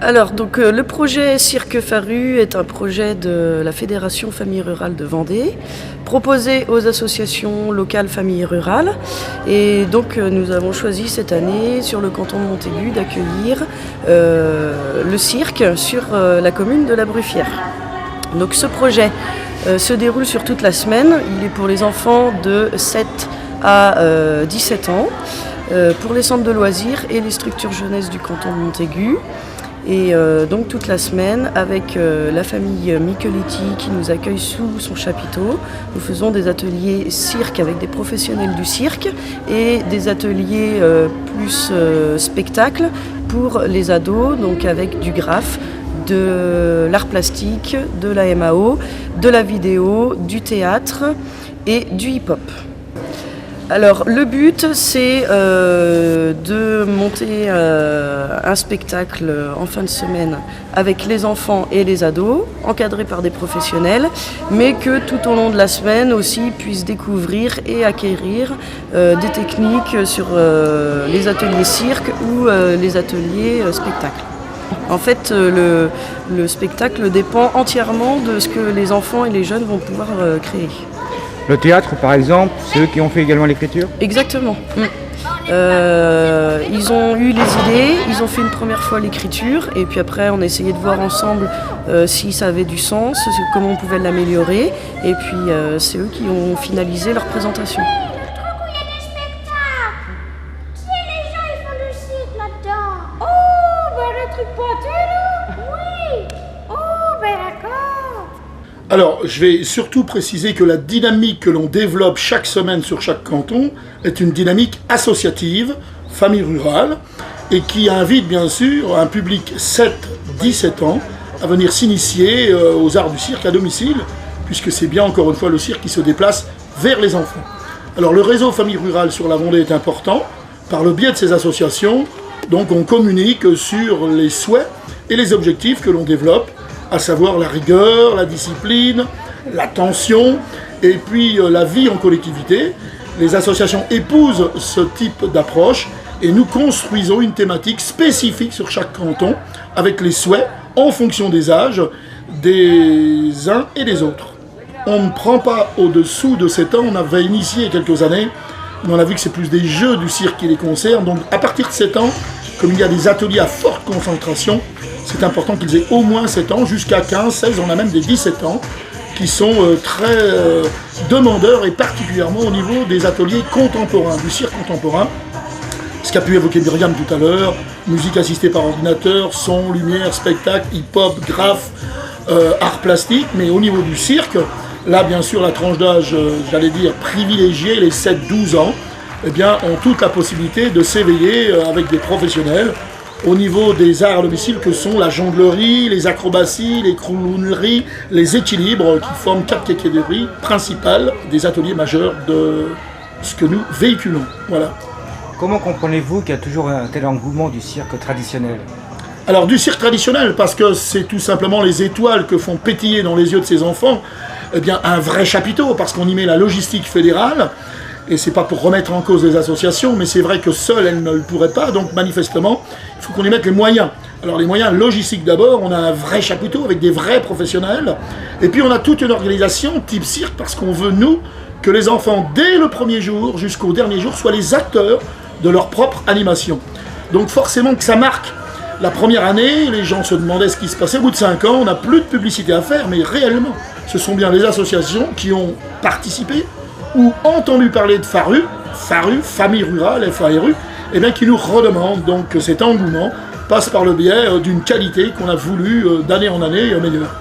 Alors, donc, le projet Cirque Faru est un projet de la Fédération Famille Rurale de Vendée, proposé aux associations locales Famille Rurale. Et donc, nous avons choisi cette année, sur le canton de Montaigu, d'accueillir le cirque sur la commune de La Bruffière. Donc, ce projet se déroule sur toute la semaine. Il est pour les enfants de 7 à 17 ans, pour les centres de loisirs et les structures jeunesse du canton de Montaigu. Et donc toute la semaine, avec la famille Micheletti qui nous accueille sous son chapiteau, nous faisons des ateliers cirque avec des professionnels du cirque et des ateliers plus spectacle pour les ados, donc avec du graphe, de l'art plastique, de la MAO, de la vidéo, du théâtre et du hip-hop. Alors le but c'est de monter un spectacle en fin de semaine avec les enfants et les ados, encadré par des professionnels, mais que tout au long de la semaine aussi puissent découvrir et acquérir des techniques sur les ateliers cirque ou les ateliers spectacle. En fait, le spectacle dépend entièrement de ce que les enfants et les jeunes vont pouvoir créer. Le théâtre, par exemple, ceux qui ont fait également l'écriture? Exactement. Ils ont eu les idées, ils ont fait une première fois l'écriture, et puis après on a essayé de voir ensemble si ça avait du sens, comment on pouvait l'améliorer, et puis c'est eux qui ont finalisé leur présentation. Alors, je vais surtout préciser que la dynamique que l'on développe chaque semaine sur chaque canton est une dynamique associative, famille rurale, et qui invite bien sûr un public 7-17 ans à venir s'initier aux arts du cirque à domicile, puisque c'est bien encore une fois le cirque qui se déplace vers les enfants. Alors le réseau famille rurale sur la Vendée est important, par le biais de ces associations, donc on communique sur les souhaits et les objectifs que l'on développe, à savoir la rigueur, la discipline, l'attention, et puis la vie en collectivité. Les associations épousent ce type d'approche et nous construisons une thématique spécifique sur chaque canton avec les souhaits en fonction des âges des uns et des autres. On ne prend pas au-dessous de 7 ans, on avait initié il y a quelques années, mais on a vu que c'est plus des jeux du cirque qui les concernent, donc à partir de 7 ans, comme il y a des ateliers à forte concentration, c'est important qu'ils aient au moins 7 ans, jusqu'à 15, 16, on a même des 17 ans, qui sont très demandeurs, et particulièrement au niveau des ateliers contemporains, du cirque contemporain. Ce qu'a pu évoquer Myriam tout à l'heure, musique assistée par ordinateur, son, lumière, spectacle, hip-hop, graphe, art plastique, mais au niveau du cirque, là bien sûr la tranche d'âge, j'allais dire privilégiée, les 7-12 ans, eh bien, ont toute la possibilité de s'éveiller avec des professionnels au niveau des arts à domicile que sont la jonglerie, les acrobaties, les clowneries, les équilibres qui forment 4 catégories principales des ateliers majeurs de ce que nous véhiculons. Voilà. Comment comprenez-vous qu'il y a toujours un tel engouement du cirque traditionnel? Alors du cirque traditionnel, parce que c'est tout simplement les étoiles que font pétiller dans les yeux de ces enfants, eh bien un vrai chapiteau, parce qu'on y met la logistique fédérale. Et c'est pas pour remettre en cause les associations, mais c'est vrai que seules elles ne le pourraient pas, donc manifestement, il faut qu'on y mette les moyens. Alors les moyens logistiques d'abord, on a un vrai chapiteau avec des vrais professionnels, et puis on a toute une organisation type cirque, parce qu'on veut, nous, que les enfants, dès le premier jour jusqu'au dernier jour, soient les acteurs de leur propre animation. Donc forcément que ça marque. La première année, les gens se demandaient ce qui se passait. Au bout de 5 ans, on n'a plus de publicité à faire, mais réellement, ce sont bien les associations qui ont participé ou entendu parler de Faru, Famille Rurale, FARU, et bien qui nous redemandent. Donc cet engouement passe par le biais d'une qualité qu'on a voulu d'année en année meilleure.